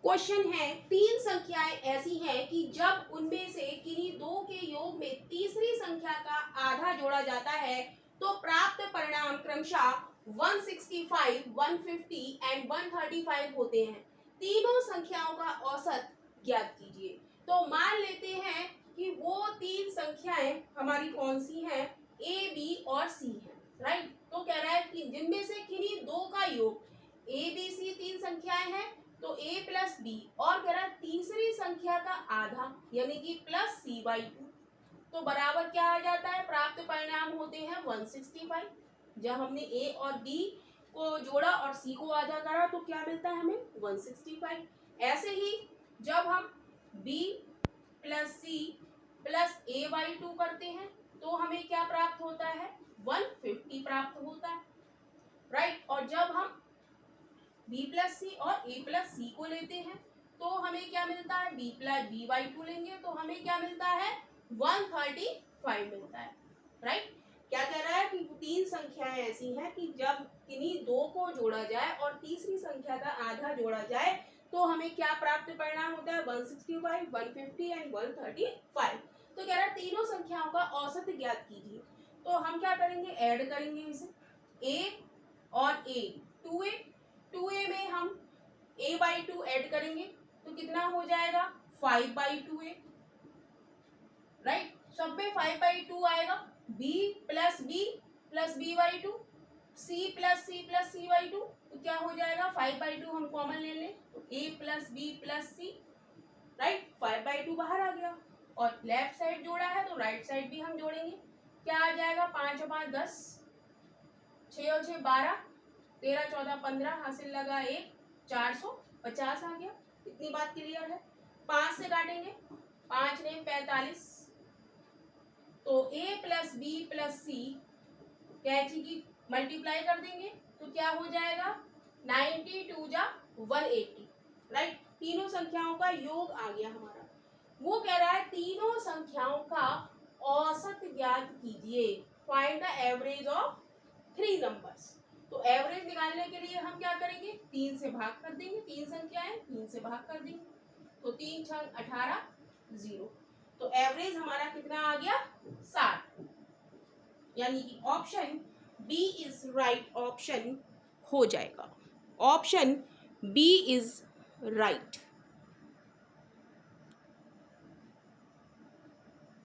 Question है, तीन संख्याएं ऐसी हैं कि जब उनमें से किन्हीं दो के योग में तीसरी संख्या का आधा जोड़ा जाता है तो प्राप्त परिणाम क्रमशः 165, 150 एंड 135 होते हैं। तीनों संख्याओं का औसत ज्ञात कीजिए। तो मान लेते हैं कि वो तीन संख्याएं हमारी कौन सी हैं, ए, बी और सी है, राइट। तो कह रहा है कि जिनमें से किन्हीं दो का योग, ए, बी, सी तीन संख्याएं हैं, तो a प्लस बी, और कह रहा है तीसरी संख्या का आधा यानी कि प्लस सी बाई टू, तो बराबर क्या आ जाता है, प्राप्त परिणाम होते हैं 165। जब हमने a और b को जोड़ा और c को आधा करा तो क्या मिलता है हमें, 165। ऐसे ही जब हम b plus C plus a by two करते हैं तो हमें क्या प्राप्त होता है, 150 प्राप्त होता है, राइट। और जब हम b प्लस सी और a प्लस सी को लेते हैं तो हमें क्या मिलता है, b plus B by two लेंगे तो हमें क्या मिलता है, 135 मिलता है, राइट। क्या कह रहा है कि तीन संख्याएं ऐसी हैं कि जब किन्हीं दो को जोड़ा जाए और तीसरी संख्या का आधा जोड़ा जाए तो हमें क्या प्राप्त परिणाम होता है, 165, 150 एंड 135। तो कह रहा है तीनों संख्याओं का औसत ज्ञात कीजिए। तो हम क्या करेंगे, ऐड करेंगे इसे, a और a, 2a में हम a बाई टू एड करेंगे तो कितना हो जाएगा, 5 बाई टू ए, राइट। सब में 5 बाई टू आएगा, b plus B by two, c plus C by two, तो क्या हो जाएगा, 5 बाई टू हम कॉमन ले लें तो a plus B plus C, right. 5 by two बाहर आ गया और लेफ्ट साइड जोड़ा है तो राइट साइड भी हम जोड़ेंगे, क्या आ जाएगा, 5 और 5 10, 6 और 6 12, 13 14 15, हासिल लगा 1, 450 आ गया। इतनी बात क्लियर है। 5 से काटेंगे, 5 ने 45, तो a प्लस बी प्लस सी कैची की मल्टीप्लाई कर देंगे तो क्या हो जाएगा, 92 जा 180, राइट। तीनों संख्याओं का योग आ गया हमारा। वो कह रहा है तीनों संख्याओं का औसत ज्ञात कीजिए, find the average of three numbers. तो एवरेज निकालने के लिए हम क्या करेंगे, 3 से भाग कर देंगे, तीन संख्याएं 3 से भाग कर देंगे तो 3 छंग 18, 0, तो एवरेज हमारा कितना आ गया, 60, यानी कि option B is right option हो जाएगा। Option B is right.